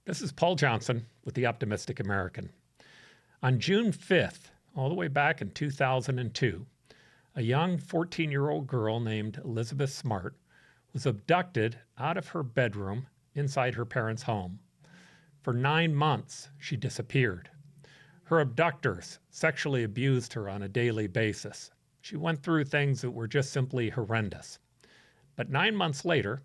This is Paul Johnson with The Optimistic American. On June 5th, all the way back in 2002, a young 14-year-old girl named Elizabeth Smart was abducted out of her bedroom inside her parents' home. For 9 months, she disappeared. Her abductors sexually abused her on a daily basis. She went through things that were just simply horrendous. But 9 months later,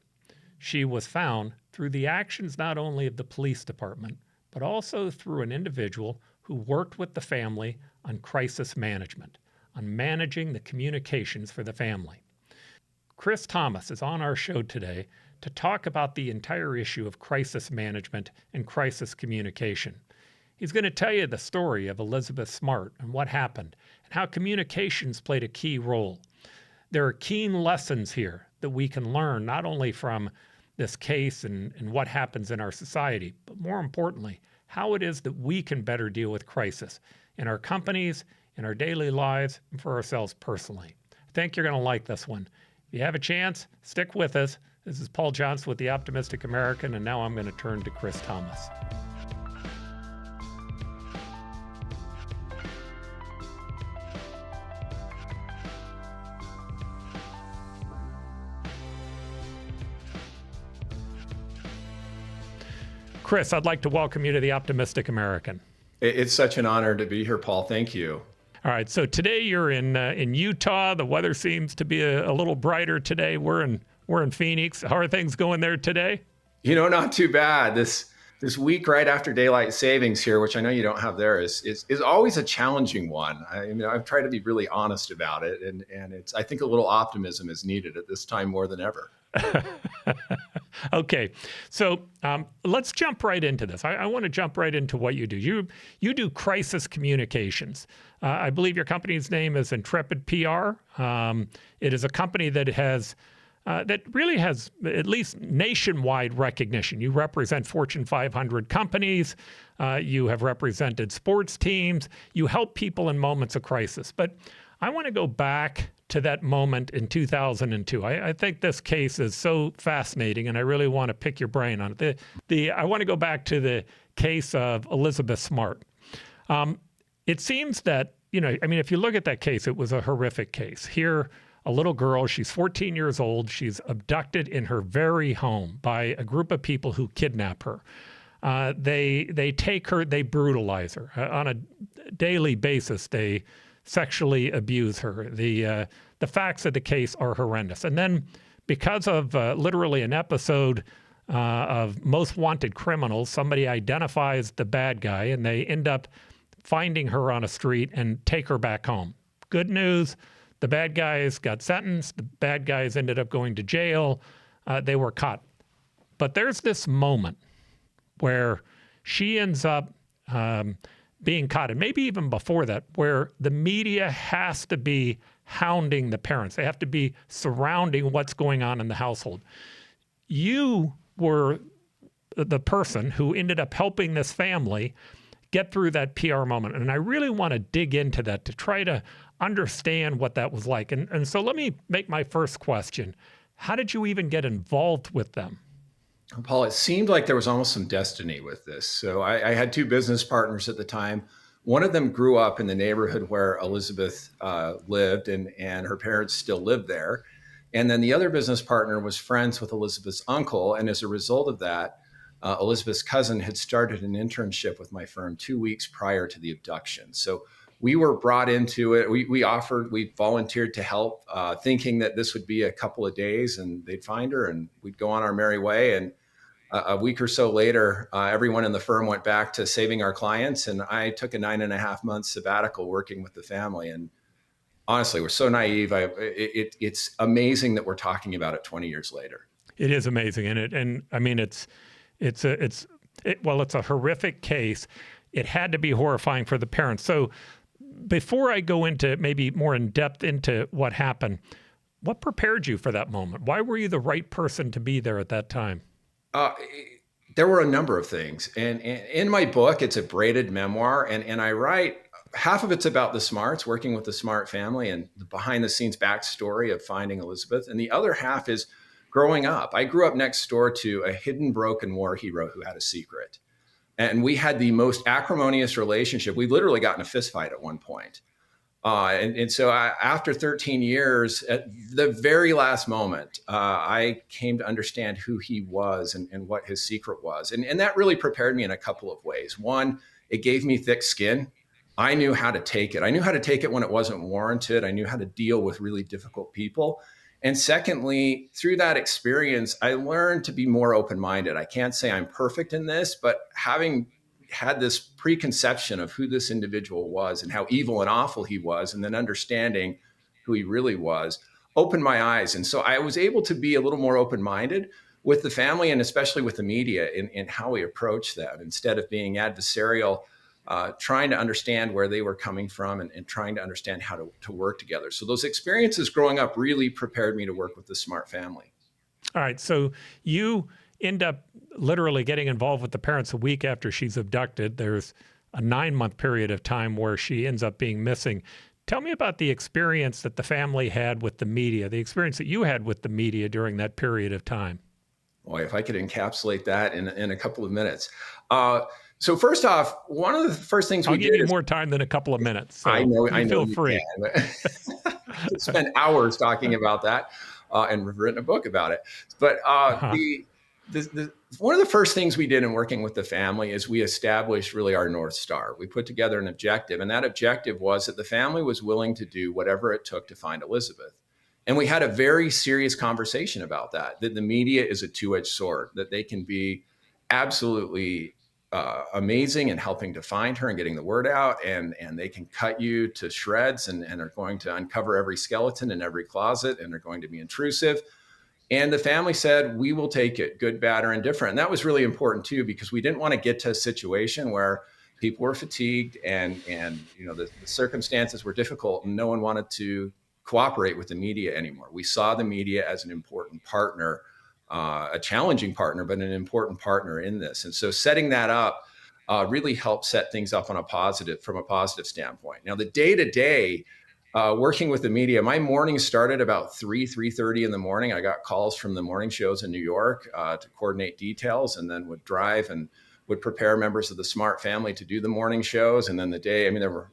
she was found through the actions not only of the police department, but also through an individual who worked with the family on crisis management, on managing the communications for the family. Chris Thomas is on our show today to talk about the entire issue of crisis management and crisis communication. He's going to tell you the story of Elizabeth Smart and what happened and how communications played a key role. There are keen lessons here that we can learn not only from this case and what happens in our society, but more importantly, how it is that we can better deal with crisis in our companies, in our daily lives, and for ourselves personally. I think you're going to like this one. If you have a chance, stick with us. This is Paul Johnson with The Optimistic American, and now I'm going to turn to Chris Thomas. Chris, I'd like to welcome you to The Optimistic American. It's such an honor to be here, Paul. Thank you. All right, so today you're in Utah. The weather seems to be a little brighter today. We're in Phoenix. How are things going there today? Not too bad. This week right after daylight savings here, which I know you don't have there, is always a challenging one. I've tried to be really honest about it, and I think a little optimism is needed at this time more than ever. Okay, so let's jump right into this. I want to jump right into what you do. You do crisis communications. I believe your company's name is Intrepid PR. It is a company that really has at least nationwide recognition. You represent Fortune 500 companies. You have represented sports teams. You help people in moments of crisis. But I want to go back to that moment in 2002. I think this case is so fascinating, and I really want to pick your brain on it. I want to go back to the case of Elizabeth Smart. It seems that, if you look at that case, it was a horrific case. Here, a little girl, she's 14 years old. She's abducted in her very home by a group of people who kidnap her. They take her, they brutalize her. On a daily basis, they sexually abuse her. The facts of the case are horrendous. And then because of literally an episode of Most Wanted Criminals, somebody identifies the bad guy and they end up finding her on a street and take her back home. Good news, the bad guys got sentenced. The bad guys ended up going to jail. They were caught. But there's this moment where she ends up being caught, and maybe even before that, where the media has to be hounding the parents. They have to be surrounding what's going on in the household. You were the person who ended up helping this family get through that PR moment. And I really want to dig into that to try to understand what that was like. And so let me make my first question. How did you even get involved with them? Paul, it seemed like there was almost some destiny with this. So I had two business partners at the time. One of them grew up in the neighborhood where Elizabeth lived, and her parents still lived there. And then the other business partner was friends with Elizabeth's uncle. And as a result of that, Elizabeth's cousin had started an internship with my firm 2 weeks prior to the abduction. So we were brought into it. We volunteered to help, thinking that this would be a couple of days and they'd find her and we'd go on our merry way. And a week or so later, everyone in the firm went back to saving our clients. And I took a 9.5 month sabbatical working with the family. And honestly, we're so naive. It's amazing that we're talking about it 20 years later. It is amazing. It's a horrific case. It had to be horrifying for the parents. So before I go into maybe more in depth into what happened, what prepared you for that moment? Why were you the right person to be there at that time? There were a number of things. And in my book, it's a braided memoir. And I write, half of it's about the Smarts, working with the Smart family and the behind the scenes backstory of finding Elizabeth. And the other half is growing up. I grew up next door to a hidden broken war hero who had a secret. And we had the most acrimonious relationship. We literally got in a fist fight at one point. And so after 13 years, at the very last moment, I came to understand who he was and what his secret was. And that really prepared me in a couple of ways. One, it gave me thick skin. I knew how to take it. I knew how to take it when it wasn't warranted. I knew how to deal with really difficult people. And secondly, through that experience, I learned to be more open-minded. I can't say I'm perfect in this, but having had this preconception of who this individual was and how evil and awful he was, and then understanding who he really was, opened my eyes. And so I was able to be a little more open-minded with the family and especially with the media in how we approach them, instead of being adversarial, trying to understand where they were coming from and trying to understand how to work together. So those experiences growing up really prepared me to work with the smart family. All right. So you end up literally getting involved with the parents a week after she's abducted. There's a 9-month period of time where she ends up being missing. Tell me about the experience that the family had with the media, the experience that you had with the media during that period of time. Boy, if I could encapsulate that in a couple of minutes. So first off, one of the first things I'll give you more time than a couple of minutes. So I know feel free. To spend hours talking about that, and we've written a book about it. But one of the first things we did in working with the family is we established really our North Star. We put together an objective, and that objective was that the family was willing to do whatever it took to find Elizabeth. And we had a very serious conversation about that the media is a two-edged sword, that they can be absolutely amazing in helping to find her and getting the word out, and they can cut you to shreds and are going to uncover every skeleton in every closet and are going to be intrusive. And the family said, we will take it, good, bad, or indifferent. And that was really important too, because we didn't want to get to a situation where people were fatigued and the circumstances were difficult and no one wanted to cooperate with the media anymore. We saw the media as an important partner, a challenging partner, but an important partner in this. And so setting that up really helped set things up from a positive standpoint. Now, the day-to-day working with the media, my mornings started about 3:30 in the morning. I got calls from the morning shows in New York to coordinate details, and then would drive and would prepare members of the Smart family to do the morning shows. And then there were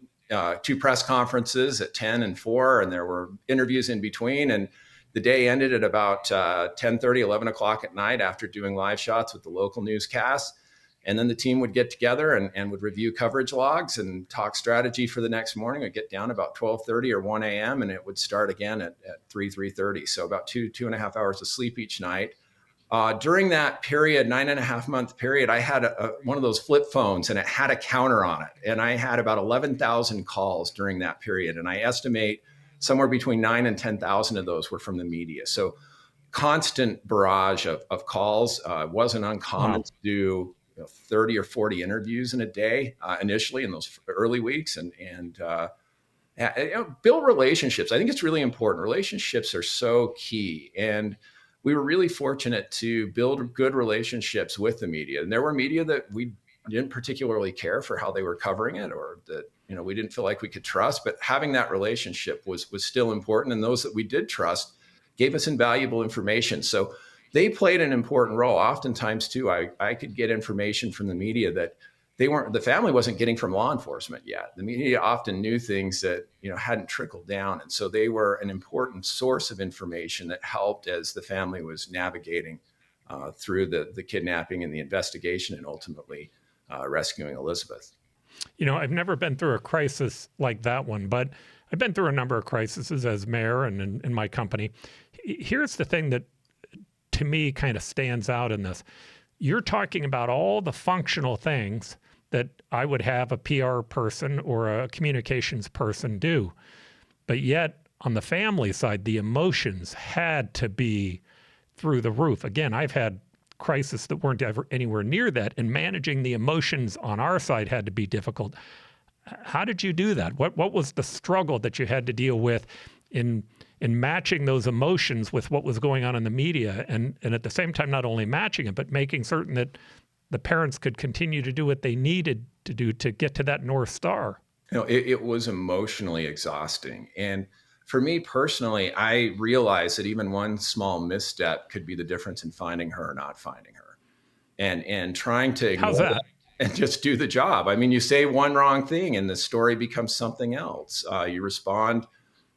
2 press conferences at 10 and 4, and there were interviews in between. And the day ended at about 10:30, 11 o'clock at night after doing live shots with the local newscasts. And then the team would get together and would review coverage logs and talk strategy for the next morning. It'd get down about 12:30 or 1 a.m. and it would start again at 3:30. So about 2.5 hours of sleep each night. During that period, 9.5-month period, I had one of those flip phones and it had a counter on it. And I had about 11,000 calls during that period. And I estimate somewhere between 9 and 10,000 of those were from the media. So constant barrage of calls. Wasn't uncommon to do 30 or 40 interviews in a day initially in those early weeks, and build relationships. I think it's really important. Relationships are so key. And we were really fortunate to build good relationships with the media. And there were media that we didn't particularly care for how they were covering it, or that we didn't feel like we could trust. But having that relationship was still important. And those that we did trust gave us invaluable information. So they played an important role. Oftentimes, too, I could get information from the media that the family wasn't getting from law enforcement yet. The media often knew things that hadn't trickled down, and so they were an important source of information that helped as the family was navigating through the kidnapping and the investigation, and ultimately rescuing Elizabeth. I've never been through a crisis like that one, but I've been through a number of crises as mayor and in my company. Here's the thing that to me kind of stands out in this. You're talking about all the functional things that I would have a PR person or a communications person do. But yet on the family side, the emotions had to be through the roof. Again, I've had crises that weren't ever anywhere near that, and managing the emotions on our side had to be difficult. How did you do that? What was the struggle that you had to deal with in matching those emotions with what was going on in the media, and at the same time, not only matching it, but making certain that the parents could continue to do what they needed to do to get to that North Star? It was emotionally exhausting. And for me personally, I realized that even one small misstep could be the difference in finding her or not finding her. And trying to ignore How's that? and just do the job. I mean, you say one wrong thing and the story becomes something else. You respond,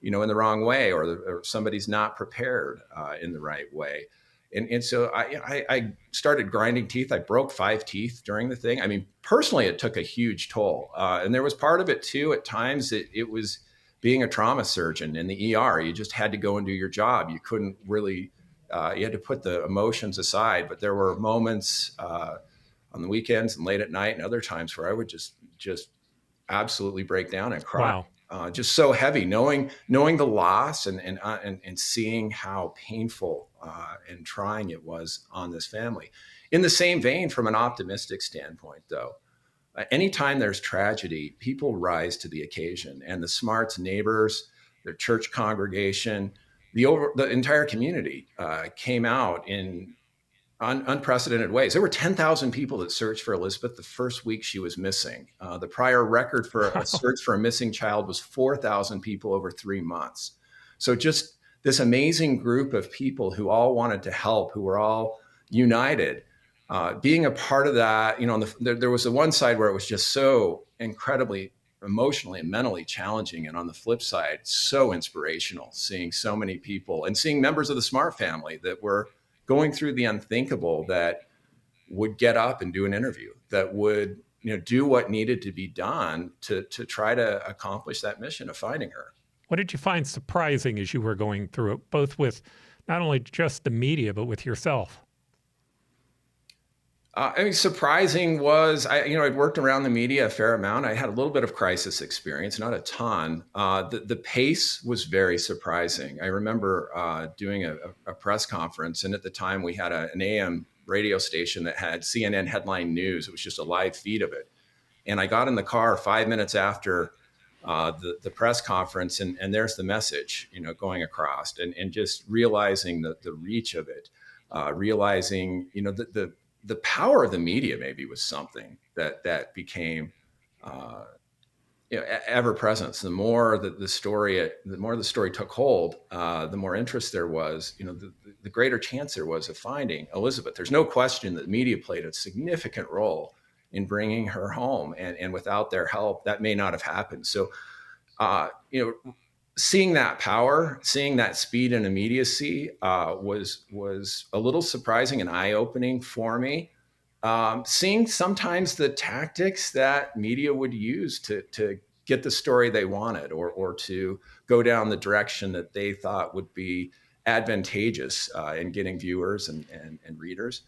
in the wrong way, or somebody's not prepared in the right way. And so I started grinding teeth. I broke 5 teeth during the thing. I mean, personally, it took a huge toll. And there was part of it too. At times it was being a trauma surgeon in the ER. You just had to go and do your job. You couldn't really, you had to put the emotions aside, but there were moments, on the weekends and late at night and other times where I would just absolutely break down and cry. Wow. Just so heavy, knowing the loss and seeing how painful and trying it was on this family. In the same vein, from an optimistic standpoint, though, anytime there's tragedy, people rise to the occasion, and the Smarts neighbors, their church congregation, the entire community came out in unprecedented ways. There were 10,000 people that searched for Elizabeth the first week she was missing. The prior record for a search for a missing child was 4,000 people over 3 months. So just this amazing group of people who all wanted to help, who were all united. Being a part of that, there was the one side where it was just so incredibly emotionally and mentally challenging. And on the flip side, so inspirational, seeing so many people and seeing members of the Smart family that were going through the unthinkable, that would get up and do an interview, that would do what needed to be done to try to accomplish that mission of finding her. What did you find surprising as you were going through it, both with not only just the media, but with yourself? Surprising was, I'd worked around the media a fair amount. I had a little bit of crisis experience, not a ton. The pace was very surprising. I remember doing a press conference, and at the time we had an AM radio station that had CNN headline news. It was just a live feed of it. And I got in the car 5 minutes after the press conference, and there's the message, going across, and just realizing the reach of it, realizing, the power of the media maybe was something that became ever present. So the more the story took hold, the more interest there was, the greater chance there was of finding Elizabeth. There's no question that the media played a significant role in bringing her home, and without their help, that may not have happened. So, seeing that power, seeing that speed and immediacy was a little surprising and eye-opening for me. Seeing sometimes the tactics that media would use to get the story they wanted, or to go down the direction that they thought would be advantageous in getting viewers and readers.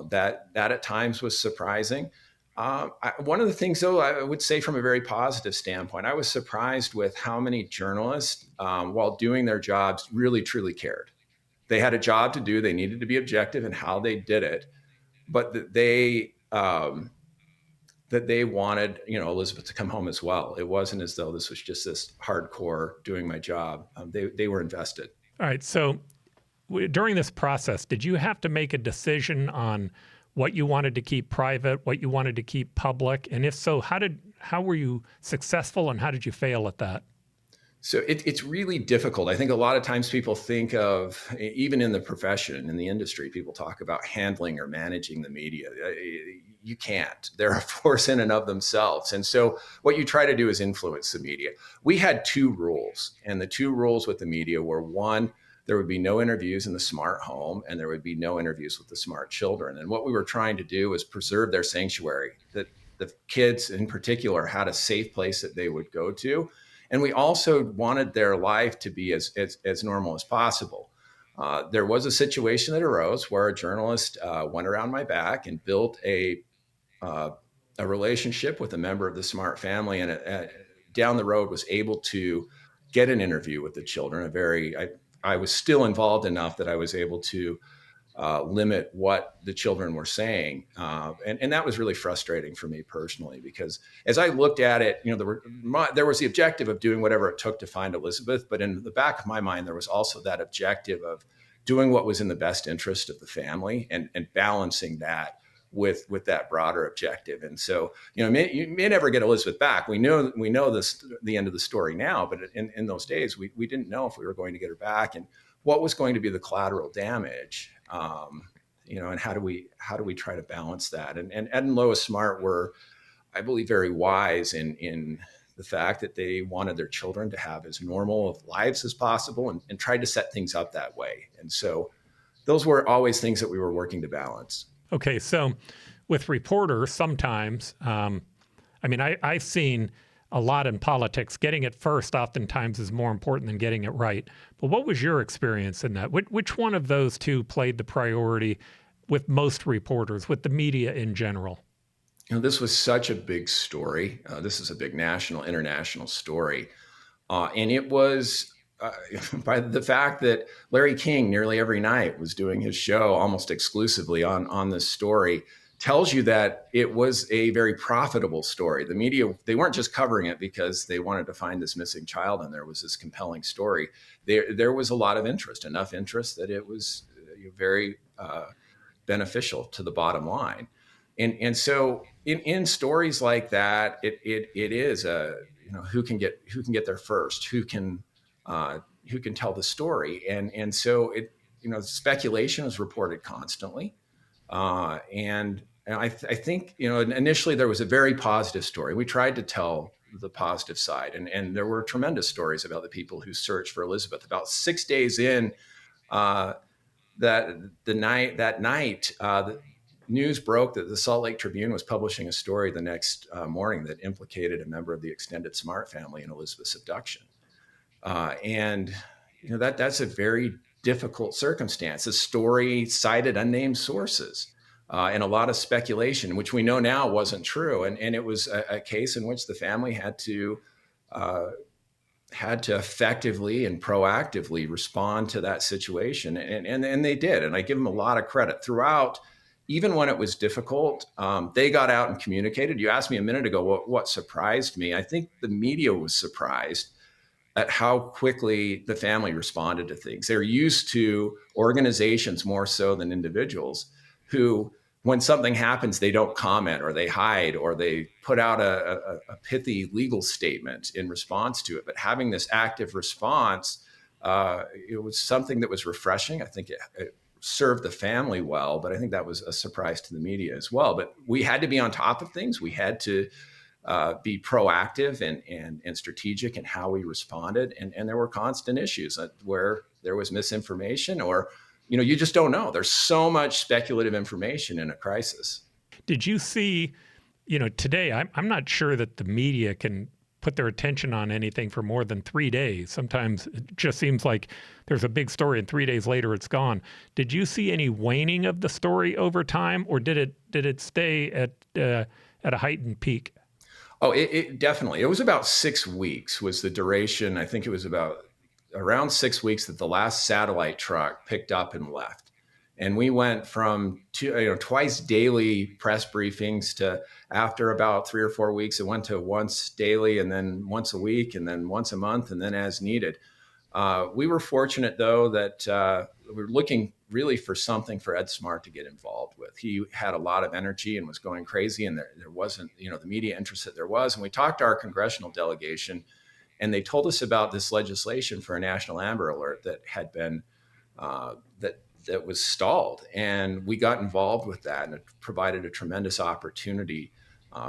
That at times was surprising. One of the things, though, I would say from a very positive standpoint, I was surprised with how many journalists, while doing their jobs, really, truly cared. They had a job to do. They needed to be objective in how they did it, but that they wanted, Elizabeth to come home as well. It wasn't as though this was just this hardcore doing my job. They were invested. All right. So during this process, did you have to make a decision on what you wanted to keep private, what you wanted to keep public? And if so, how were you successful, and how did you fail at that? So it's really difficult. I think a lot of times people think of, even in the profession, in the industry, people talk about handling or managing the media. You can't. They're a force in and of themselves. And so what you try to do is influence the media. We had 2 rules, and the 2 rules with the media were, one, there would be no interviews in the Smart home, and there would be no interviews with the Smart children. And what we were trying to do was preserve their sanctuary, that the kids in particular had a safe place that they would go to. And we also wanted their life to be as normal as possible. There was a situation that arose where a journalist went around my back and built a relationship with a member of the Smart family, and down the road was able to get an interview with the children. I was still involved enough that I was able to limit what the children were saying. And that was really frustrating for me personally, because as I looked at it, there was the objective of doing whatever it took to find Elizabeth. But in the back of my mind, there was also that objective of doing what was in the best interest of the family, and balancing that with that broader objective. And so, you may never get Elizabeth back. We know the end of the story now, but in those days, we didn't know if we were going to get her back, and what was going to be the collateral damage. and how do we try to balance that? And Ed and Lois Smart were, I believe, very wise in the fact that they wanted their children to have as normal of lives as possible, and tried to set things up that way. And so those were always things that we were working to balance. Okay, so with reporters, sometimes, I've seen a lot in politics. Getting it first oftentimes is more important than getting it right. But what was your experience in that? Which one of those two played the priority with most reporters, with the media in general? This was such a big story. This is a big national, international story. And it was by the fact that Larry King nearly every night was doing his show almost exclusively on this story, tells you that it was a very profitable story. The media, they weren't just covering it because they wanted to find this missing child and there was this compelling story. There was a lot of interest, enough interest that it was very beneficial to the bottom line. And so in stories like that, it is who can get there first, who can tell the story, and so speculation is reported constantly, and I think initially there was a very positive story. We tried to tell the positive side, and there were tremendous stories about the people who searched for Elizabeth. About 6 days in, that night, the news broke that the Salt Lake Tribune was publishing a story the next morning that implicated a member of the extended Smart family in Elizabeth's abduction. And that's a very difficult circumstance. The story cited unnamed sources and a lot of speculation, which we know now wasn't true. And it was a case in which the family had to effectively and proactively respond to that situation. And they did. And I give them a lot of credit throughout. Even when it was difficult, they got out and communicated. You asked me a minute ago what surprised me. I think the media was surprised at how quickly the family responded to things. They're used to organizations more so than individuals who, when something happens, they don't comment or they hide or they put out a pithy legal statement in response to it. But having this active response, it was something that was refreshing. I think it served the family well, but I think that was a surprise to the media as well. But we had to be on top of things. We had to be proactive and strategic in how we responded. And there were constant issues where there was misinformation or, you just don't know. There's so much speculative information in a crisis. Did you see, today, I'm not sure that the media can put their attention on anything for more than 3 days. Sometimes it just seems like there's a big story and 3 days later it's gone. Did you see any waning of the story over time, or did it stay at a heightened peak? Oh, it definitely. It was about 6 weeks was the duration. I think it was about around 6 weeks that the last satellite truck picked up and left. And we went from twice daily press briefings to, after about 3 or 4 weeks, it went to once daily and then once a week and then once a month and then as needed. We were fortunate, though, that we were looking really for something for Ed Smart to get involved with. He had a lot of energy and was going crazy, and there wasn't, the media interest that there was. And we talked to our congressional delegation, and they told us about this legislation for a national Amber Alert that had been that was stalled. And we got involved with that, and it provided a tremendous opportunity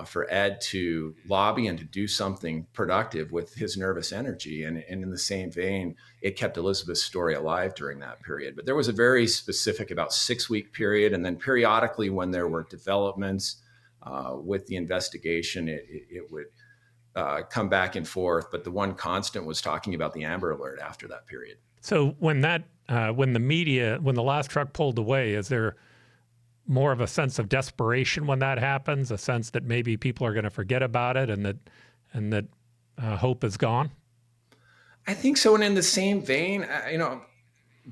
for Ed to lobby and to do something productive with his nervous energy. And in the same vein, it kept Elizabeth's story alive during that period. But there was a very specific about 6-week period. And then periodically, when there were developments with the investigation, it would come back and forth. But the one constant was talking about the Amber Alert after that period. So when the last truck pulled away, is there more of a sense of desperation when that happens, a sense that maybe people are going to forget about it and that hope is gone? I think so. And in the same vein,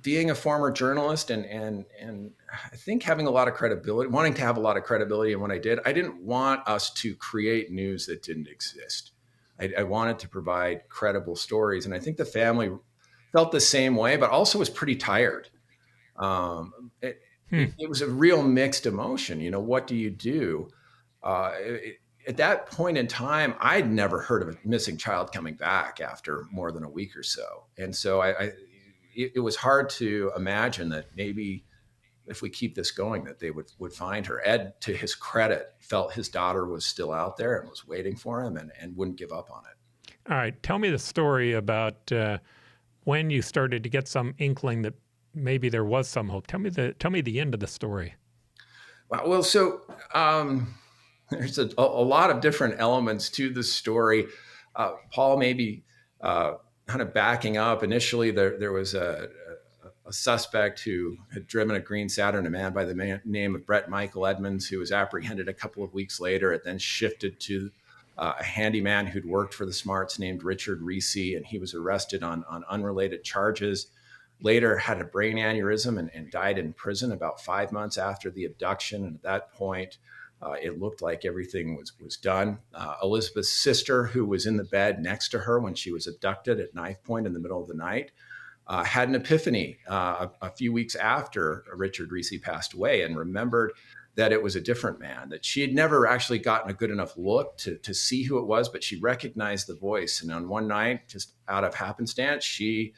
being a former journalist and I think having a lot of credibility, wanting to have a lot of credibility in what I didn't want us to create news that didn't exist. I wanted to provide credible stories. And I think the family felt the same way, but also was pretty tired. It was a real mixed emotion. What do you do? At that point in time, I'd never heard of a missing child coming back after more than a week or so. And so it was hard to imagine that maybe if we keep this going, that they would find her. Ed, to his credit, felt his daughter was still out there and was waiting for him, and wouldn't give up on it. All right. Tell me the story about when you started to get some inkling that maybe there was some hope. Tell me the end of the story. Well, so there's a lot of different elements to the story. Paul, maybe kind of backing up. Initially, there was a suspect who had driven a green Saturn, a man by the name of Brett Michael Edmonds, who was apprehended a couple of weeks later. It then shifted to a handyman who'd worked for the Smarts named Richard Reese, and he was arrested on unrelated charges. Later had a brain aneurysm and died in prison about 5 months after the abduction. And at that point, it looked like everything was done. Elizabeth's sister, who was in the bed next to her when she was abducted at knife point in the middle of the night, had an epiphany a few weeks after Richard Reese passed away, and remembered that it was a different man, that she had never actually gotten a good enough look to see who it was, but she recognized the voice. And on one night, just out of happenstance, she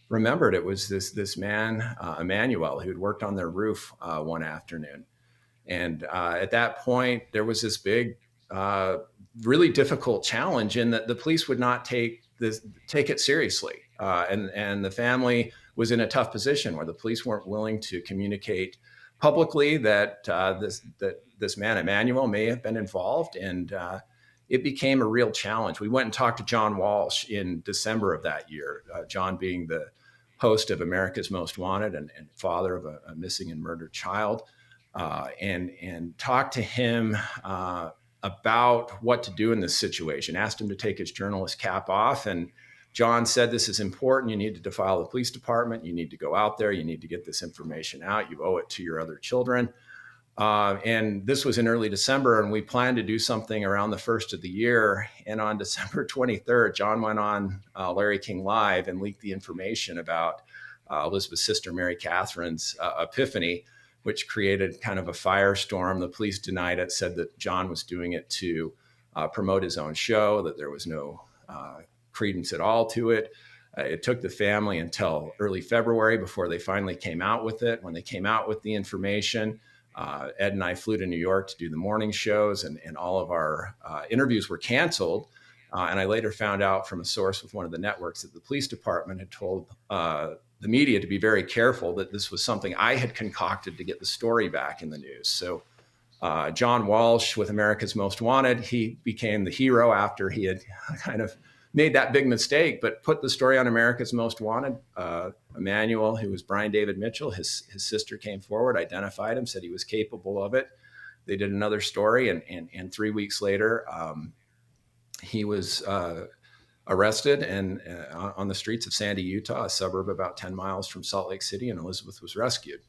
remembered it was this man, Emmanuel, who had worked on their roof one afternoon. And at that point, there was this big, really difficult challenge in that the police would not take it seriously. And the family was in a tough position where the police weren't willing to communicate publicly that this man, Emmanuel, may have been involved. And it became a real challenge. We went and talked to John Walsh in December of that year, John being the host of America's Most Wanted and father of a missing and murdered child, and talked to him about what to do in this situation, asked him to take his journalist cap off. And John said, this is important. You need to defile the police department. You need to go out there. You need to get this information out. You owe it to your other children. And this was in early December, and we planned to do something around the first of the year. And on December 23rd, John went on Larry King Live and leaked the information about Elizabeth's sister, Mary Catherine's epiphany, which created kind of a firestorm. The police denied it, said that John was doing it to promote his own show, that there was no credence at all to it. It took the family until early February before they finally came out with it. When they came out with the information, Ed and I flew to New York to do the morning shows, and all of our interviews were canceled. And I later found out from a source with one of the networks that the police department had told the media to be very careful, that this was something I had concocted to get the story back in the news. So John Walsh with America's Most Wanted, he became the hero after he had kind of made that big mistake, but put the story on America's Most Wanted. Emmanuel, who was Brian David Mitchell, his sister came forward, identified him, said he was capable of it. They did another story, and 3 weeks later, he was arrested and on the streets of Sandy, Utah, a suburb about 10 miles from Salt Lake City, and Elizabeth was rescued.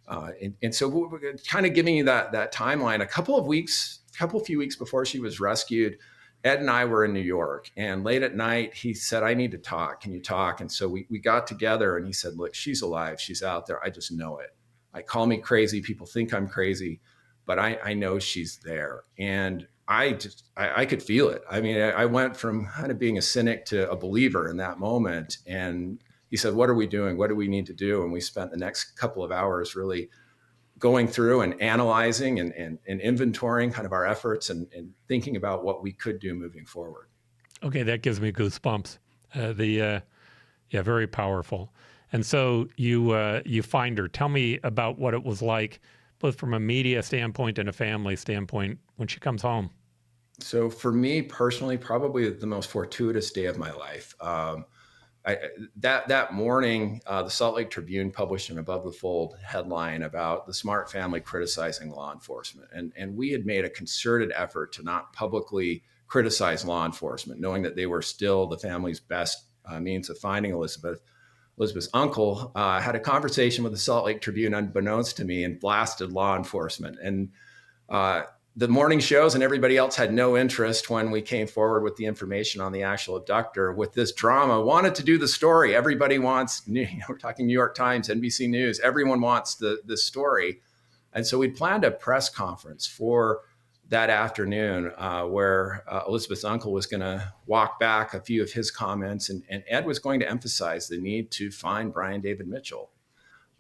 And so we're kind of giving you that timeline. A few weeks before she was rescued, Ed and I were in New York, and late at night, he said, I need to talk. Can you talk? And so we got together, and he said, look, she's alive. She's out there. I just know it. Call me crazy. People think I'm crazy, but I know she's there. And I could feel it. I mean, I went from kind of being a cynic to a believer in that moment. And he said, what are we doing? What do we need to do? And we spent the next couple of hours really going through and analyzing and inventorying kind of our efforts and thinking about what we could do moving forward. Okay, that gives me goosebumps. Very powerful. And so you find her. Tell me about what it was like, both from a media standpoint and a family standpoint, when she comes home. So for me personally, probably the most fortuitous day of my life. That morning, the Salt Lake Tribune published an above the fold headline about the Smart family criticizing law enforcement. And we had made a concerted effort to not publicly criticize law enforcement, knowing that they were still the family's best means of finding Elizabeth. Elizabeth's uncle had a conversation with the Salt Lake Tribune unbeknownst to me and blasted law enforcement. And the morning shows and everybody else had no interest when we came forward with the information on the actual abductor with this drama, wanted to do the story. Everybody wants, we're talking New York Times, NBC News, everyone wants this story. And so we planned a press conference for that afternoon where Elizabeth's uncle was going to walk back a few of his comments, and Ed was going to emphasize the need to find Brian David Mitchell.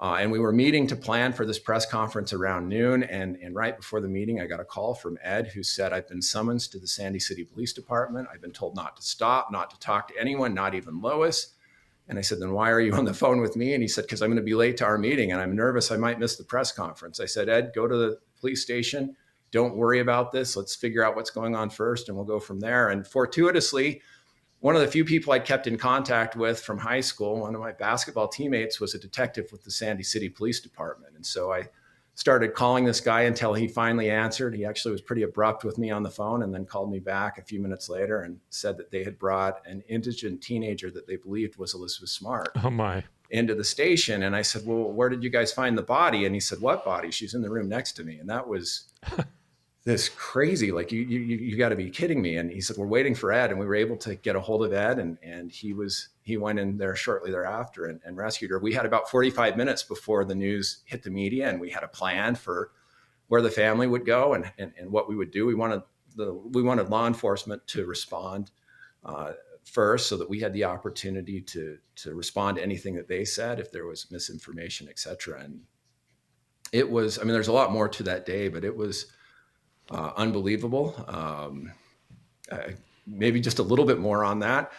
And we were meeting to plan for this press conference around noon. And right before the meeting, I got a call from Ed, who said, I've been summoned to the Sandy City Police Department. I've been told not to stop, not to talk to anyone, not even Lois. And I said, then why are you on the phone with me? And he said, because I'm going to be late to our meeting and I'm nervous I might miss the press conference. I said, Ed, go to the police station. Don't worry about this. Let's figure out what's going on first and we'll go from there. And fortuitously, one of the few people I kept in contact with from high school, one of my basketball teammates, was a detective with the Sandy City Police Department. And so I started calling this guy until he finally answered. He actually was pretty abrupt with me on the phone and then called me back a few minutes later and said that they had brought an indigent teenager that they believed was Elizabeth Smart Oh my. into the station. And I said, well, where did you guys find the body? And he said, what body? She's in the room next to me. And that was this crazy, like, you got to be kidding me. And he said, we're waiting for Ed. And we were able to get a hold of Ed. And he went in there shortly thereafter and rescued her. We had about 45 minutes before the news hit the media, and we had a plan for where the family would go and what we would do. We wanted law enforcement to respond first, so that we had the opportunity to respond to anything that they said, if there was misinformation, et cetera. And it was, I mean, there's a lot more to that day, but it was unbelievable. Maybe just a little bit more on that.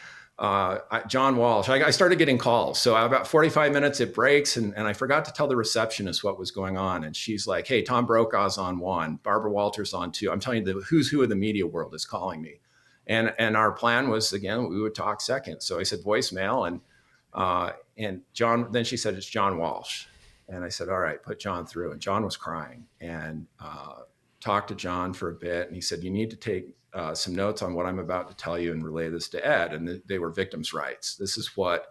John Walsh, I started getting calls. So about 45 minutes, it breaks. And I forgot to tell the receptionist what was going on. And she's like, hey, Tom Brokaw's on one, Barbara Walters on two. I'm telling you, the who's who of the media world is calling me. And our plan was, again, we would talk second. So I said voicemail, and John, then she said, it's John Walsh. And I said, all right, put John through. And John was crying, and talked to John for a bit. And he said, you need to take some notes on what I'm about to tell you and relay this to Ed. And they were victims' rights. This is what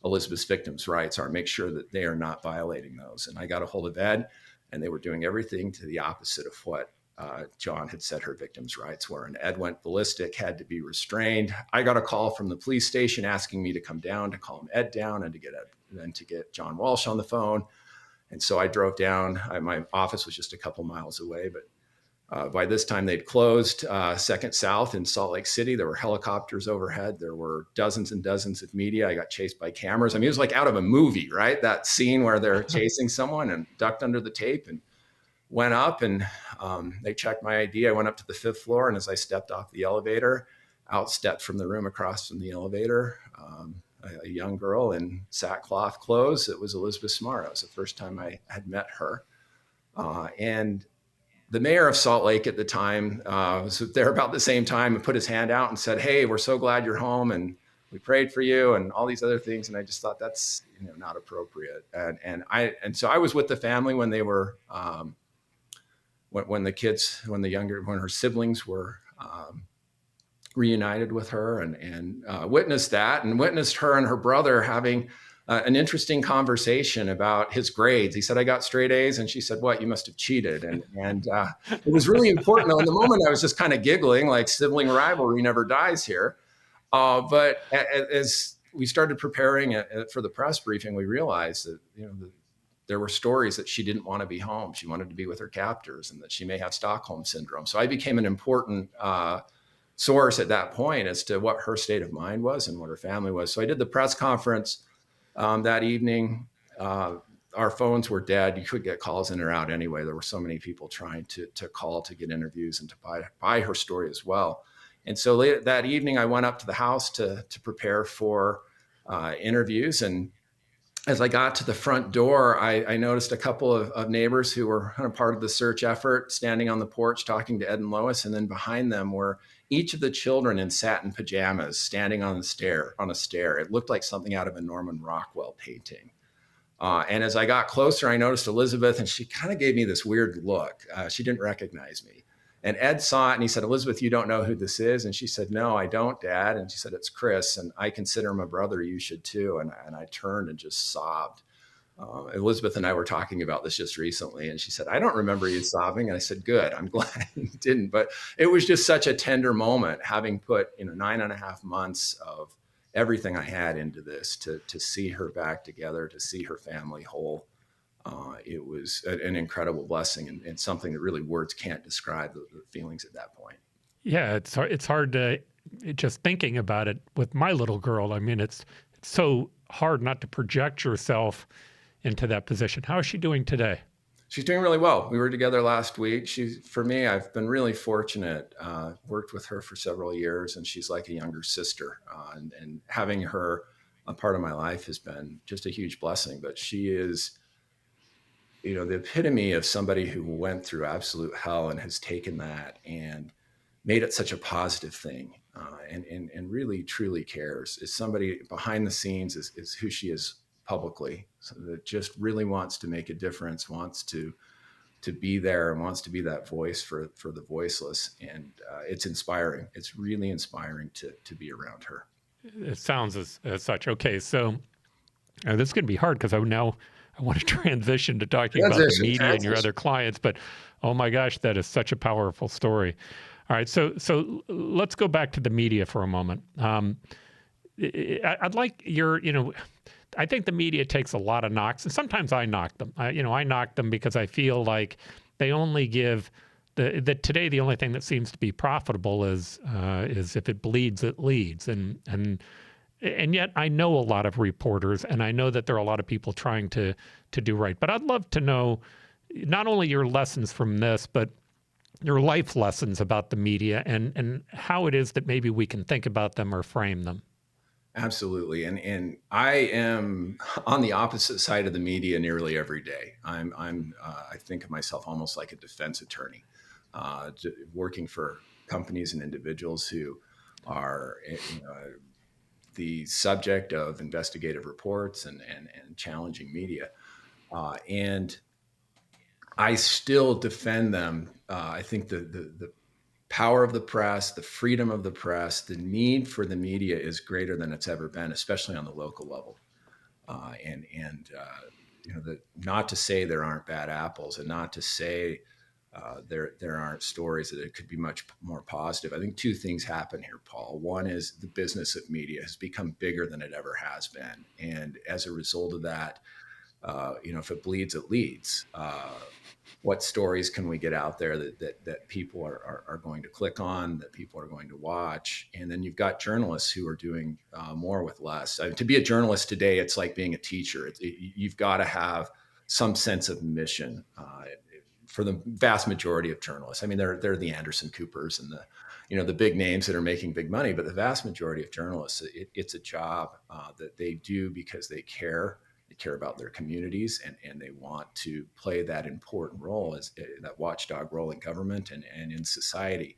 Elizabeth's victims' rights are. Make sure that they are not violating those. And I got a hold of Ed, and they were doing everything to the opposite of what John had said her victims' rights were. And Ed went ballistic, had to be restrained. I got a call from the police station asking me to come down to calm Ed down and to get John Walsh on the phone. And so I drove down. My office was just a couple miles away, but by this time they'd closed Second South in Salt Lake City. There were helicopters overhead. There were dozens and dozens of media. I got chased by cameras. I mean, it was like out of a movie, right? That scene where they're chasing someone, and ducked under the tape and went up, and they checked my ID. I went up to the 5th floor, and as I stepped off the elevator, out stepped from the room across from the elevator, a young girl in sackcloth clothes. It was Elizabeth Smart. It was the first time I had met her. And the mayor of Salt Lake at the time was there about the same time, and put his hand out and said, hey, we're so glad you're home, and we prayed for you, and all these other things. And I just thought that's not appropriate. And so I was with the family when they were when her siblings were reunited with her, and witnessed that, and witnessed her and her brother having an interesting conversation about his grades. He said, I got straight A's. And she said, what, you must have cheated. And it was really important. Though, in the moment, I was just kind of giggling, like, sibling rivalry never dies here. But as we started preparing for the press briefing, we realized that, there were stories that she didn't want to be home. She wanted to be with her captors, and that she may have Stockholm syndrome. So I became an important source at that point as to what her state of mind was and what her family was. So I did the press conference that evening. Our phones were dead. You could get calls in or out anyway. There were so many people trying to call to get interviews and to buy her story as well. And so late that evening, I went up to the house to prepare for interviews. And as I got to the front door, I noticed a couple of neighbors who were kind of part of the search effort, standing on the porch talking to Ed and Lois. And then behind them were each of the children in satin pajamas, standing on a stair. It looked like something out of a Norman Rockwell painting. And as I got closer, I noticed Elizabeth, and she kind of gave me this weird look. She didn't recognize me. And Ed saw it, and he said, Elizabeth, you don't know who this is? And she said, no, I don't, Dad. And she said, it's Chris, and I consider him a brother. You should too. And I turned and just sobbed. Elizabeth and I were talking about this just recently, and she said, I don't remember you sobbing. And I said, good, I'm glad you didn't. But it was just such a tender moment, having put 9.5 months of everything I had into this, to see her back together, to see her family whole. It was an incredible blessing, and something that really words can't describe the feelings at that point. Yeah, it's hard to, just thinking about it with my little girl. I mean, it's so hard not to project yourself into that position. How is she doing today? She's doing really well. We were together last week. For me, I've been really fortunate. Worked with her for several years, and she's like a younger sister. And having her a part of my life has been just a huge blessing. But she is, the epitome of somebody who went through absolute hell and has taken that and made it such a positive thing, and really truly cares. Is somebody behind the scenes is who she is publicly, so that just really wants to make a difference, wants to be there, and wants to be that voice for the voiceless. And it's inspiring. It's really inspiring to be around her. It sounds as such. Okay, so this is going to be hard because I want to transition to talking about the media and your other clients. But oh my gosh, that is such a powerful story. All right, so let's go back to the media for a moment. I'd like I think the media takes a lot of knocks, and sometimes I knock them. I knock them because I feel like they only give today the only thing that seems to be profitable is if it bleeds, it leads, and yet I know a lot of reporters, and I know that there are a lot of people trying to do right. But I'd love to know not only your lessons from this, but your life lessons about the media and how it is that maybe we can think about them or frame them. Absolutely. And I am on the opposite side of the media nearly every day. I think of myself almost like a defense attorney, working for companies and individuals who are the subject of investigative reports and challenging media. And I still defend them. I think the power of the press, the freedom of the press, the need for the media is greater than it's ever been, especially on the local level. Not to say there aren't bad apples, and not to say there aren't stories that it could be much more positive. I think two things happen here, Paul. One is the business of media has become bigger than it ever has been, and as a result of that, if it bleeds, it leads. What stories can we get out there that people are going to click on, that people are going to watch? And then you've got journalists who are doing more with less. To be a journalist today, it's like being a teacher. You've got to have some sense of mission. For the vast majority of journalists, I mean, they're the Anderson Coopers and the big names that are making big money, but the vast majority of journalists, it's a job that they do because they care. They care about their communities, and they want to play that important role as that watchdog role in government and in society.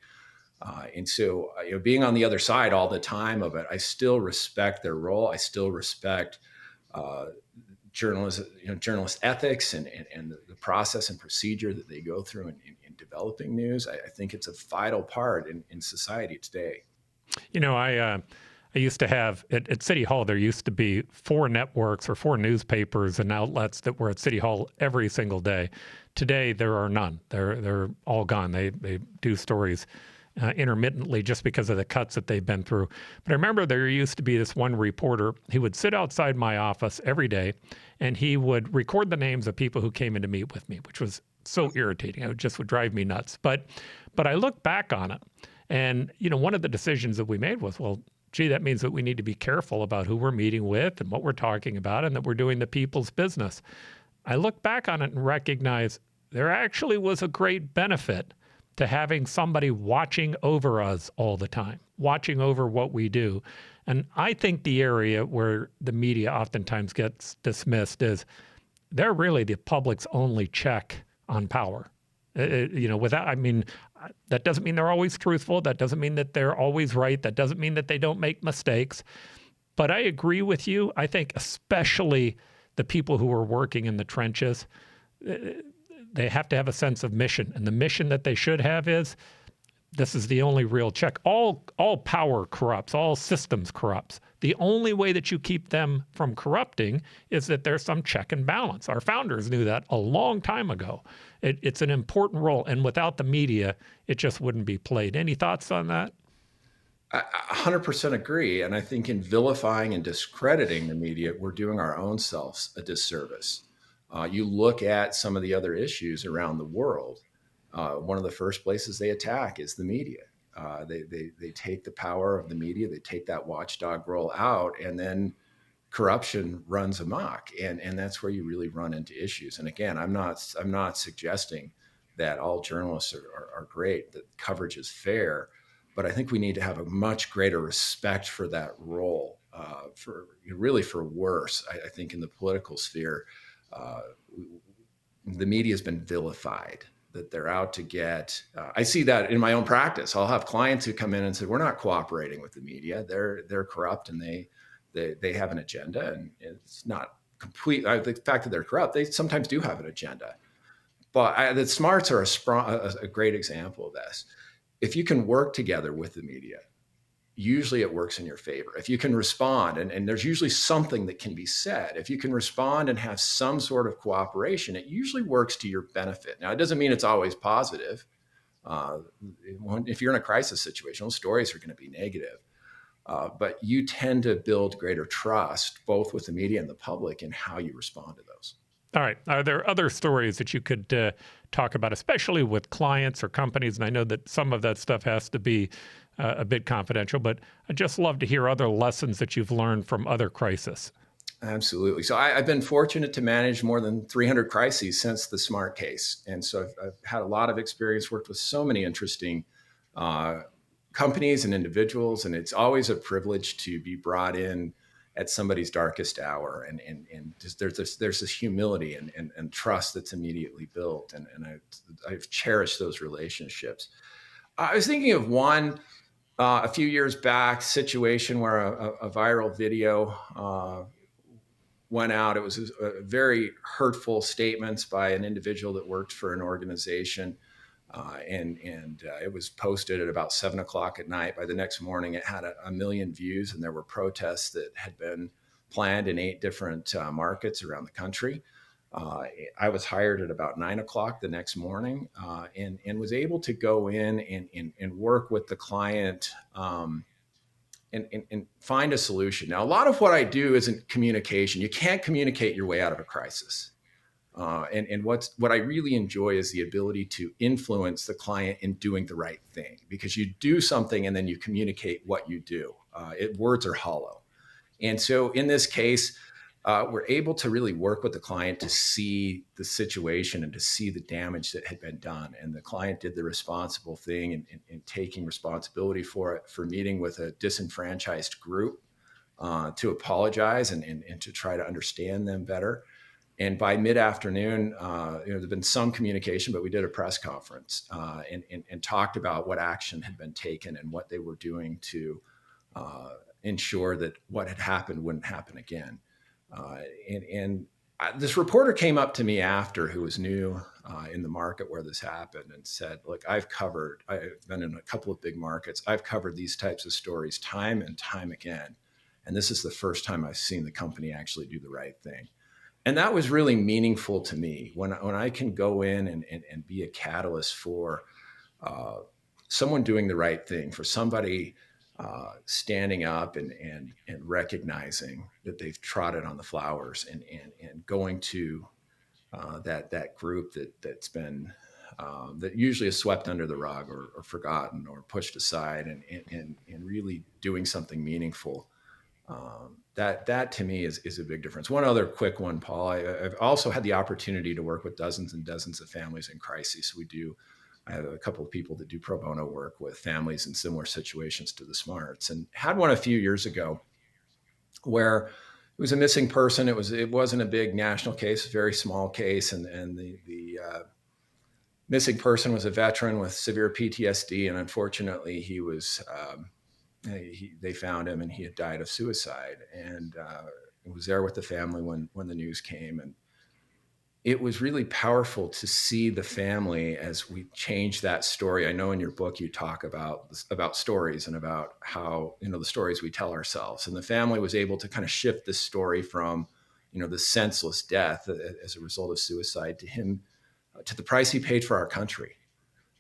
And so, being on the other side all the time of it, I still respect their role. I still respect journalist ethics and the process and procedure that they go through in developing news. I think it's a vital part in society today. I used to have at City Hall, there used to be 4 networks or 4 newspapers and outlets that were at City Hall every single day. Today, there are none. They're all gone. They do stories intermittently just because of the cuts that they've been through. But I remember there used to be this one reporter. He would sit outside my office every day, and he would record the names of people who came in to meet with me, which was so irritating. It just would drive me nuts. But I look back on it, and one of the decisions that we made was, well, gee, that means that we need to be careful about who we're meeting with and what we're talking about, and that we're doing the people's business. I look back on it and recognize there actually was a great benefit to having somebody watching over us all the time, watching over what we do. And I think the area where the media oftentimes gets dismissed is they're really the public's only check on power. That doesn't mean they're always truthful. That doesn't mean that they're always right. That doesn't mean that they don't make mistakes. But I agree with you. I think especially the people who are working in the trenches, they have to have a sense of mission. And the mission that they should have is, this is the only real check. All power corrupts. All systems corrupts. The only way that you keep them from corrupting is that there's some check and balance. Our founders knew that a long time ago. It's an important role. And without the media, it just wouldn't be played. Any thoughts on that? I 100% agree. And I think in vilifying and discrediting the media, we're doing our own selves a disservice. You look at some of the other issues around the world, one of the first places they attack is the media. They take the power of the media, they take that watchdog role out, and then corruption runs amok, and that's where you really run into issues. And again, I'm not suggesting that all journalists are great, that coverage is fair, but I think we need to have a much greater respect for that role. For really, for worse, I think in the political sphere, uh, the media has been vilified. That they're out to get. I see that in my own practice. I'll have clients who come in and say, "We're not cooperating with the media. They're corrupt, and they have an agenda, and it's not complete." The fact that they're corrupt, they sometimes do have an agenda. But the smarts are a great example of this. If you can work together with the media, usually it works in your favor. If you can respond, and there's usually something that can be said, if you can respond and have some sort of cooperation, it usually works to your benefit. Now, it doesn't mean it's always positive. Uh, if you're in a crisis situation, those stories are going to be negative. But you tend to build greater trust, both with the media and the public, in how you respond to those. All right. Are there other stories that you could talk about, especially with clients or companies? And I know that some of that stuff has to be a bit confidential, but I'd just love to hear other lessons that you've learned from other crises. Absolutely. So I've been fortunate to manage more than 300 crises since the Smart case. And so I've had a lot of experience, worked with so many interesting uh, companies and individuals. And it's always a privilege to be brought in at somebody's darkest hour. And just, there's this humility and trust that's immediately built. And I've cherished those relationships. I was thinking of one a few years back situation where a viral video went out. It was very hurtful statements by an individual that worked for an organization. And it was posted at about 7 o'clock at night. By the next morning, it had a million views, and there were protests that had been planned in 8 different markets around the country. I was hired at about 9 o'clock the next morning, and was able to go in and work with the client and find a solution. Now, a lot of what I do isn't communication. You can't communicate your way out of a crisis. And what I really enjoy is the ability to influence the client in doing the right thing, because you do something and then you communicate what you do. Words are hollow. And so in this case, we're able to really work with the client to see the situation and to see the damage that had been done. And the client did the responsible thing in taking responsibility for it, for meeting with a disenfranchised group to apologize and to try to understand them better. And by mid-afternoon, there'd been some communication, but we did a press conference and talked about what action had been taken and what they were doing to ensure that what had happened wouldn't happen again. This reporter came up to me after, who was new in the market where this happened, and said, "Look, I've been in a couple of big markets. I've covered these types of stories time and time again. And this is the first time I've seen the company actually do the right thing." And that was really meaningful to me, when I can go in and be a catalyst for someone doing the right thing, for somebody standing up and recognizing that they've trodden on the flowers, and going to that group that's been that usually is swept under the rug or forgotten or pushed aside, and really doing something meaningful. That to me is a big difference. One other quick one, Paul. I've also had the opportunity to work with dozens and dozens of families in crises. I have a couple of people that do pro bono work with families in similar situations to the Smarts, and had one a few years ago where it was a missing person. It wasn't a big national case, a very small case, and the missing person was a veteran with severe PTSD, and unfortunately, they found him and he had died of suicide, and was there with the family when the news came. And it was really powerful to see the family as we changed that story. I know in your book you talk about stories and about how, the stories we tell ourselves, and the family was able to kind of shift this story from, the senseless death as a result of suicide, to him, to the price he paid for our country.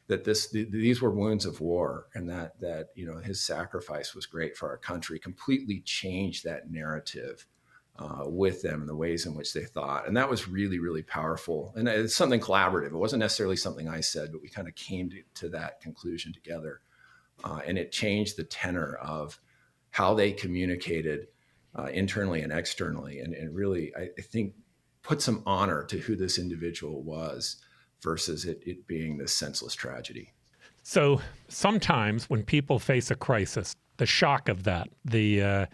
That these were wounds of war, and that his sacrifice was great for our country, completely changed that narrative with them and the ways in which they thought. And that was really, really powerful. And it's something collaborative. It wasn't necessarily something I said, but we kind of came to that conclusion together. And it changed the tenor of how they communicated internally and externally, and really, I think, put some honor to who this individual was versus it being this senseless tragedy. So sometimes when people face a crisis, the shock of that, the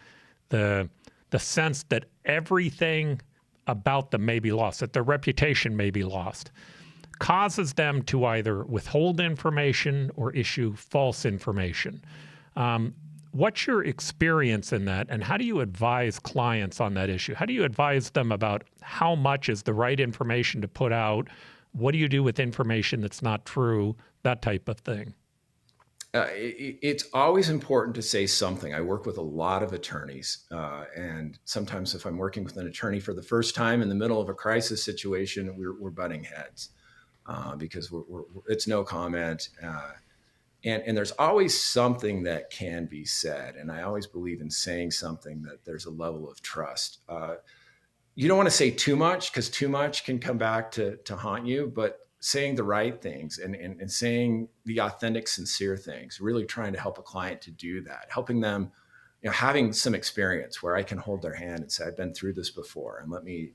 sense that everything about them may be lost, that their reputation may be lost, causes them to either withhold information or issue false information. What's your experience in that, and how do you advise clients on that issue? How do you advise them about how much is the right information to put out? What do you do with information that's not true? That type of thing. It's always important to say something. I work with a lot of attorneys, and sometimes if I'm working with an attorney for the first time in the middle of a crisis situation, we're butting heads because it's no comment. And there's always something that can be said. And I always believe in saying something that there's a level of trust. You don't want to say too much because too much can come back to haunt you, but saying the right things and saying the authentic, sincere things, really trying to help a client to do that, helping them, having some experience where I can hold their hand and say, I've been through this before. And let me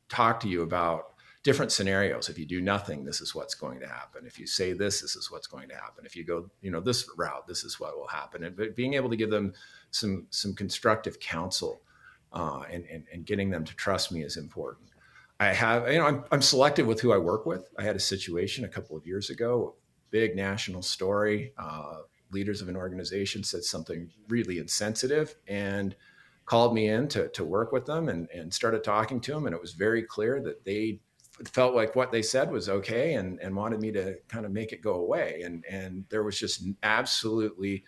talk to you about different scenarios. If you do nothing, this is what's going to happen. If you say this is what's going to happen. If you go, this route, this is what will happen. And being able to give them some constructive counsel and getting them to trust me is important. I have, I'm selective with who I work with. I had a situation a couple of years ago, big national story. Leaders of an organization said something really insensitive and called me in to work with them and started talking to them. And it was very clear that they felt like what they said was okay and wanted me to kind of make it go away. And there was just absolutely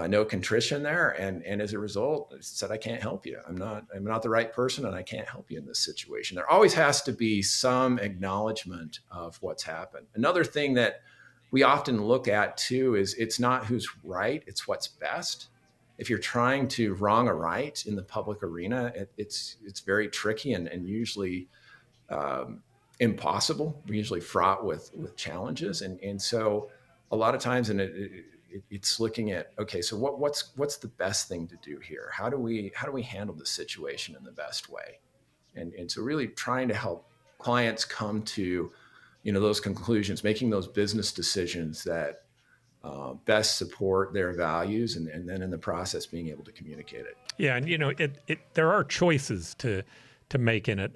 no contrition there. And as a result, I said, I can't help you. I'm not the right person and I can't help you in this situation. There always has to be some acknowledgement of what's happened. Another thing that we often look at too is it's not who's right, it's what's best. If you're trying to wrong a right in the public arena, it's very tricky and usually impossible. We're usually fraught with challenges. And so a lot of times it's looking at, okay, so what's the best thing to do here? How do we handle the situation in the best way? And so really trying to help clients come to, those conclusions, making those business decisions that best support their values, and then in the process being able to communicate it. Yeah, and there are choices to make in it.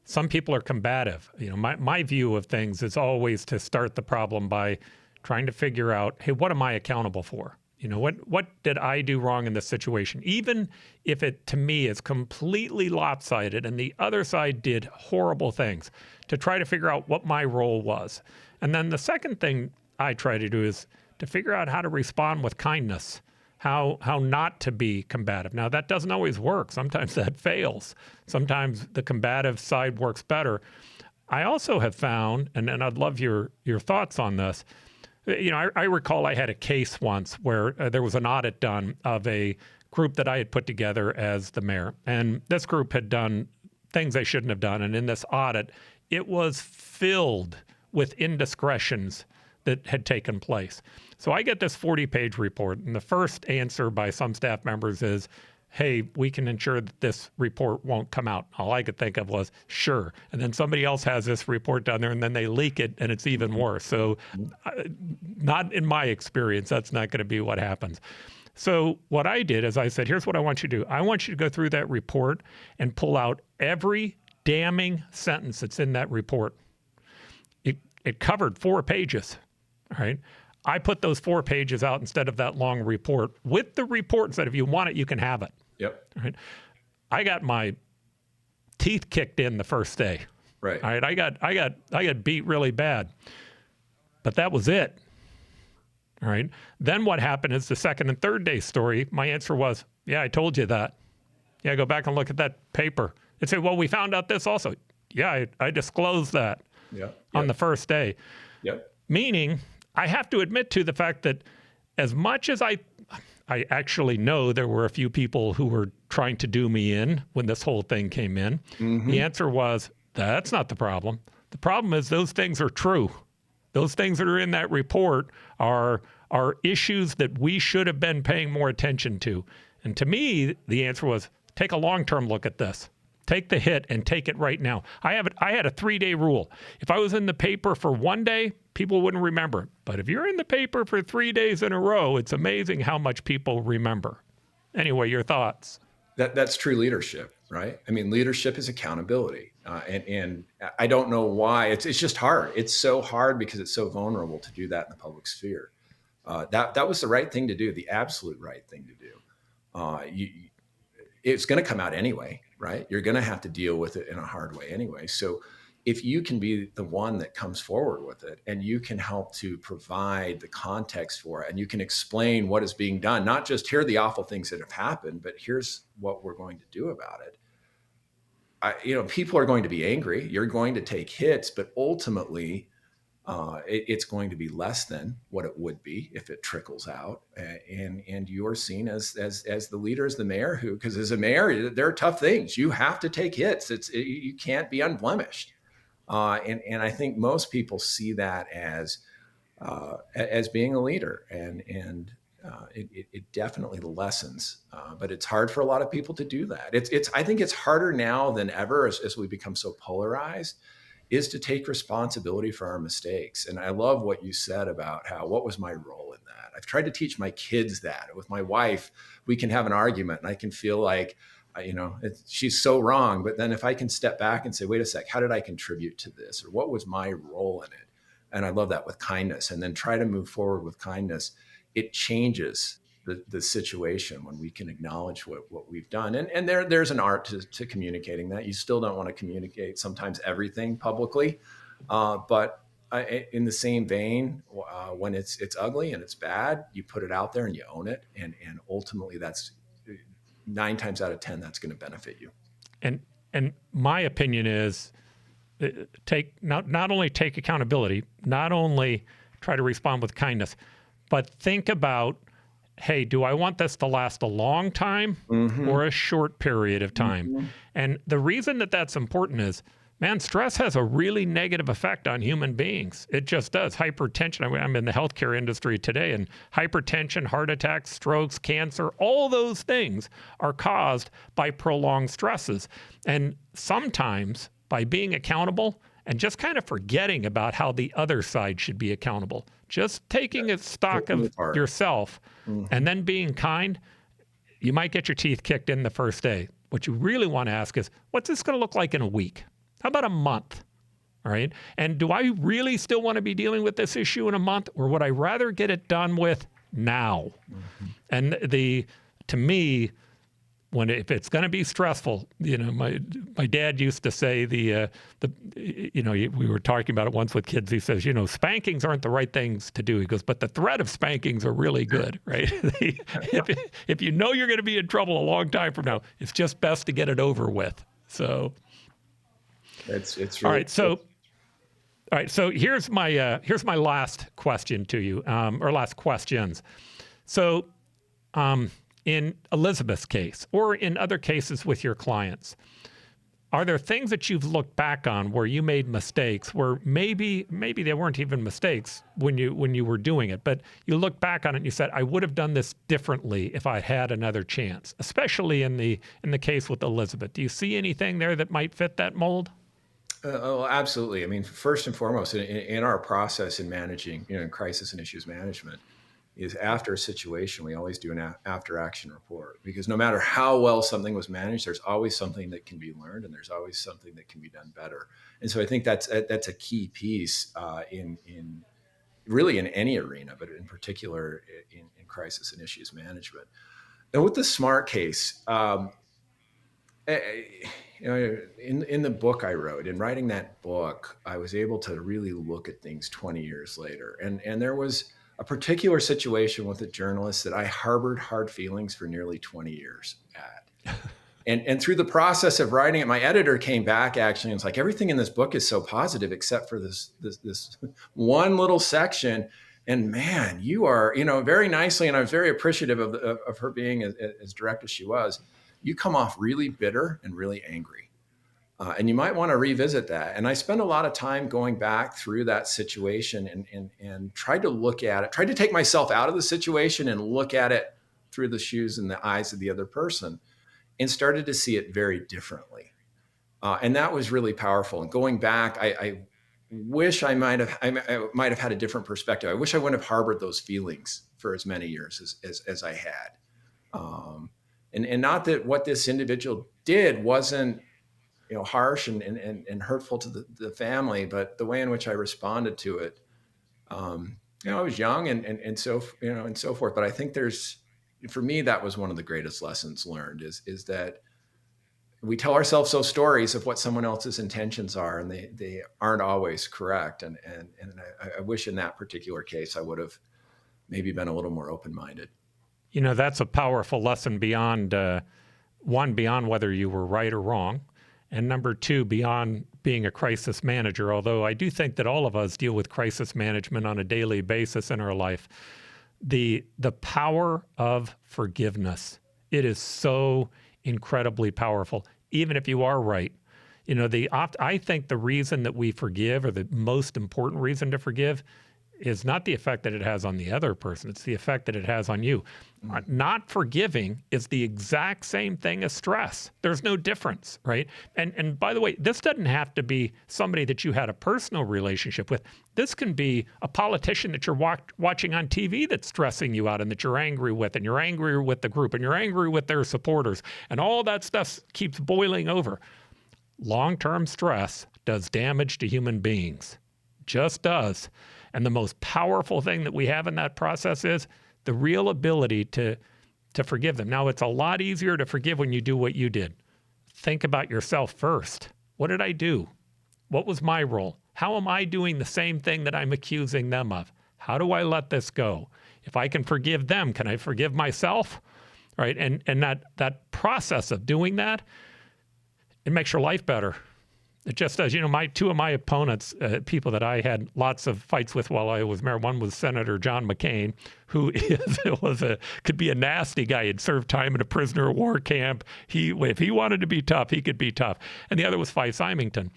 Some people are combative. My view of things is always to start the problem by trying to figure out, hey, what am I accountable for? What did I do wrong in this situation? Even if it, to me, is completely lopsided and the other side did horrible things, to try to figure out what my role was. And then the second thing I try to do is to figure out how to respond with kindness, how not to be combative. Now, that doesn't always work. Sometimes that fails. Sometimes the combative side works better. I also have found, and I'd love your thoughts on this, I recall I had a case once where there was an audit done of a group that I had put together as the mayor. And this group had done things they shouldn't have done. And in this audit, it was filled with indiscretions that had taken place. So I get this 40-page report, and the first answer by some staff members is, hey, we can ensure that this report won't come out. All I could think of was, sure. And then somebody else has this report down there, and then they leak it, and it's even worse. So not in my experience, that's not going to be what happens. So what I did is I said, here's what I want you to do. I want you to go through that report and pull out every damning sentence that's in that report. It covered 4 pages, all right? I put those 4 pages out instead of that long report. With the report and said, if you want it, you can have it. Yep. All right. I got my teeth kicked in the first day. Right. All right. I got beat really bad. But that was it. All right. Then what happened is the second and third day story, my answer was, yeah, I told you that. Yeah, go back and look at that paper. And say, well, we found out this also. Yeah, I disclosed that on the first day. Yep. Meaning, I have to admit to the fact that as much as I actually know there were a few people who were trying to do me in when this whole thing came in, the answer was, that's not the problem. The problem is those things are true. Those things that are in that report are issues that we should have been paying more attention to. And to me, the answer was take a long-term look at this. Take the hit and take it right now. I had a 3-day rule. If I was in the paper for 1 day, people wouldn't remember it. But if you're in the paper for 3 days in a row, it's amazing how much people remember. Anyway, your thoughts? That's true leadership, right? I mean, leadership is accountability. And I don't know why. It's just hard. It's so hard because it's so vulnerable to do that in the public sphere. That was the right thing to do, the absolute right thing to do. It's going to come out anyway, right? You're going to have to deal with it in a hard way anyway. So if you can be the one that comes forward with it and you can help to provide the context for it and you can explain what is being done, not just here are the awful things that have happened, but here's what we're going to do about it. People are going to be angry. You're going to take hits, but ultimately it's going to be less than what it would be if it trickles out. And you're seen as the leader, as the mayor because as a mayor, there are tough things. You have to take hits. You can't be unblemished. And I think most people see that as being a leader, and it definitely lessens. But it's hard for a lot of people to do that. I think it's harder now than ever as we become so polarized, is to take responsibility for our mistakes. And I love what you said about what was my role in that. I've tried to teach my kids that. With my wife, we can have an argument, and I can feel like she's so wrong. But then if I can step back and say, wait a sec, how did I contribute to this? Or what was my role in it? And I love that, with kindness, and then try to move forward with kindness. It changes the situation when we can acknowledge what we've done. And there's an art to communicating that. You still don't want to communicate sometimes everything publicly. But in the same vein, when it's ugly and it's bad, you put it out there and you own it. And ultimately that's 9 times out of 10, that's going to benefit you. And my opinion is not only take accountability, not only try to respond with kindness, but think about, hey, do I want this to last a long time or a short period of time? And the reason that's important is, man, stress has a really negative effect on human beings. It just does. Hypertension, I'm in the healthcare industry today, and hypertension, heart attacks, strokes, cancer, all those things are caused by prolonged stresses. And sometimes by being accountable and just kind of forgetting about how the other side should be accountable, just taking a stock of yourself and then being kind, you might get your teeth kicked in the first day. What you really want to ask is, what's this going to look like in a week? How about a month? All right. And do I really still want to be dealing with this issue in a month, or would I rather get it done with now? And to me, if it's going to be stressful, my dad used to say we were talking about it once with kids. He says, spankings aren't the right things to do. He goes, but the threat of spankings are really good, right? if you know you're going to be in trouble a long time from now, it's just best to get it over with. So it's really all right. So here's my last question to you, or last questions. So, in Elizabeth's case, or in other cases with your clients, are there things that you've looked back on where you made mistakes, where maybe they weren't even mistakes when you were doing it, but you look back on it and you said, I would have done this differently if I had another chance, especially in the case with Elizabeth? Do you see anything there that might fit that mold? Oh, absolutely. I mean, first and foremost, in our process in managing, crisis and issues management, is after a situation, we always do an after action report, because no matter how well something was managed, there's always something that can be learned, and there's always something that can be done better. And so I think that's a key piece in really in any arena, but in particular in crisis and issues management. And with the SMART case, in the book I wrote, in writing that book, I was able to really look at things 20 years later. And there was a particular situation with a journalist that I harbored hard feelings for nearly 20 years at. And through the process of writing it, my editor came back actually and was like, everything in this book is so positive except for this one little section. And man, you are, very nicely, and I was very appreciative of her being as direct as she was. You come off really bitter and really angry. And you might want to revisit that. And I spent a lot of time going back through that situation and tried to look at it, tried to take myself out of the situation and look at it through the shoes and the eyes of the other person and started to see it very differently. And that was really powerful. And going back, I wish I might have had a different perspective. I wish I wouldn't have harbored those feelings for as many years as I had. And not that what this individual did wasn't, harsh and hurtful to the family, but the way in which I responded to it, I was young and so, and so forth. But I think for me, that was one of the greatest lessons learned is that we tell ourselves those stories of what someone else's intentions are, and they aren't always correct. And I wish in that particular case, I would have maybe been a little more open-minded. That's a powerful lesson beyond, one, beyond whether you were right or wrong. And number two, beyond being a crisis manager, although I do think that all of us deal with crisis management on a daily basis in our life, the power of forgiveness, it is so incredibly powerful, even if you are right. I think the reason that we forgive, or the most important reason to forgive, is not the effect that it has on the other person. It's the effect that it has on you. Not forgiving is the exact same thing as stress. There's no difference, right? And by the way, this doesn't have to be somebody that you had a personal relationship with. This can be a politician that you're watching on TV that's stressing you out and that you're angry with, and you're angry with the group, and you're angry with their supporters, and all that stuff keeps boiling over. Long-term stress does damage to human beings. Just does. And the most powerful thing that we have in that process is the real ability to forgive them. Now, it's a lot easier to forgive when you do what you did. Think about yourself first. What did I do? What was my role? How am I doing the same thing that I'm accusing them of? How do I let this go? If I can forgive them, can I forgive myself? Right? And that process of doing that, it makes your life better. It just does. Two of my opponents, people that I had lots of fights with while I was mayor, one was Senator John McCain, who could be a nasty guy. He'd served time in a prisoner of war camp. If he wanted to be tough, he could be tough. And the other was Fi Symington.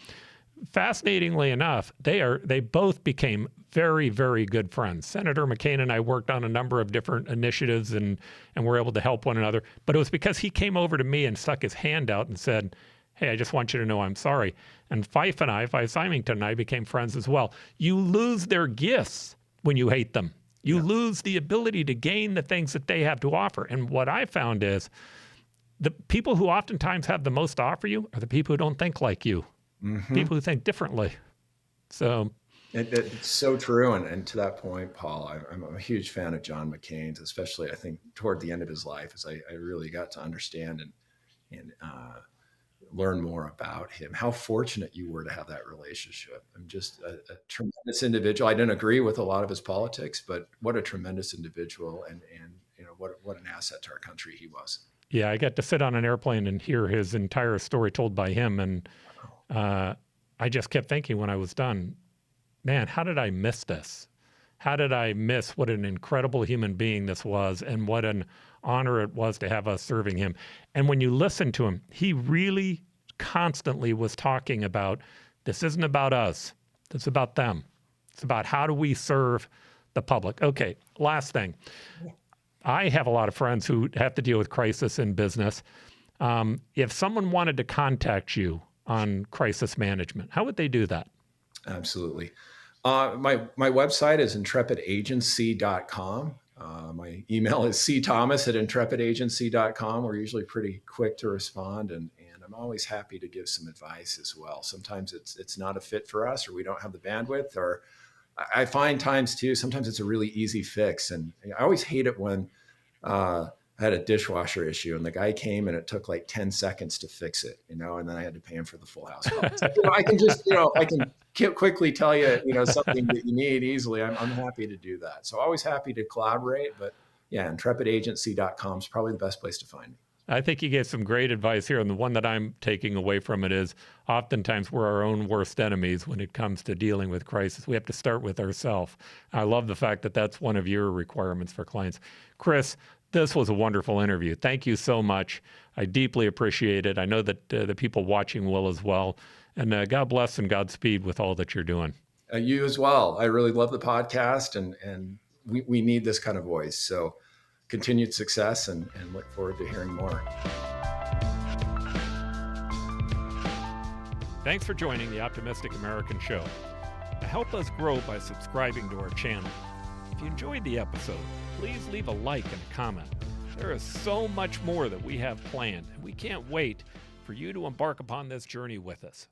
Fascinatingly enough, they both became very, very good friends. Senator McCain and I worked on a number of different initiatives and were able to help one another. But it was because he came over to me and stuck his hand out and said, "Hey, I just want you to know I'm sorry." And Fi Symington and I became friends as well. You lose their gifts when you hate them. You lose the ability to gain the things that they have to offer. And what I found is the people who oftentimes have the most to offer you are the people who don't think like you, people who think differently. So it's so true. And to that point, Paul, I'm a huge fan of John McCain's, especially I think toward the end of his life, as I really got to understand and learn more about him. How fortunate you were to have that relationship. I'm just a tremendous individual. I didn't agree with a lot of his politics, but what a tremendous individual, and what an asset to our country he was. Yeah, I got to sit on an airplane and hear his entire story told by him, and I just kept thinking when I was done, man, how did I miss this? How did I miss what an incredible human being this was, and what an honor it was to have us serving him? And when you listen to him, he really constantly was talking about, this isn't about us, it's about them. It's about how do we serve the public. Okay, last thing. I have a lot of friends who have to deal with crisis in business. If someone wanted to contact you on crisis management, how would they do that? Absolutely. My website is intrepidagency.com. My email is cthomas@intrepidagency.com. We're usually pretty quick to respond, and I'm always happy to give some advice as well. Sometimes it's not a fit for us, or we don't have the bandwidth, or I find times too, sometimes it's a really easy fix. And I always hate it when I had a dishwasher issue and the guy came and it took like 10 seconds to fix it, and then I had to pay him for the full house bill. So, I can just, I can quickly tell you, something that you need easily. I'm happy to do that. So always happy to collaborate, but yeah, intrepidagency.com is probably the best place to find me. I think you gave some great advice here. And the one that I'm taking away from it is oftentimes we're our own worst enemies when it comes to dealing with crisis. We have to start with ourselves. I love the fact that that's one of your requirements for clients. Chris, this was a wonderful interview. Thank you so much. I deeply appreciate it. I know that the people watching will as well. And God bless and Godspeed with all that you're doing. You as well. I really love the podcast, and we need this kind of voice. So continued success and look forward to hearing more. Thanks for joining the Optimistic American Show. Help us grow by subscribing to our channel. If you enjoyed the episode, please leave a like and a comment. There is so much more that we have planned, and we can't wait for you to embark upon this journey with us.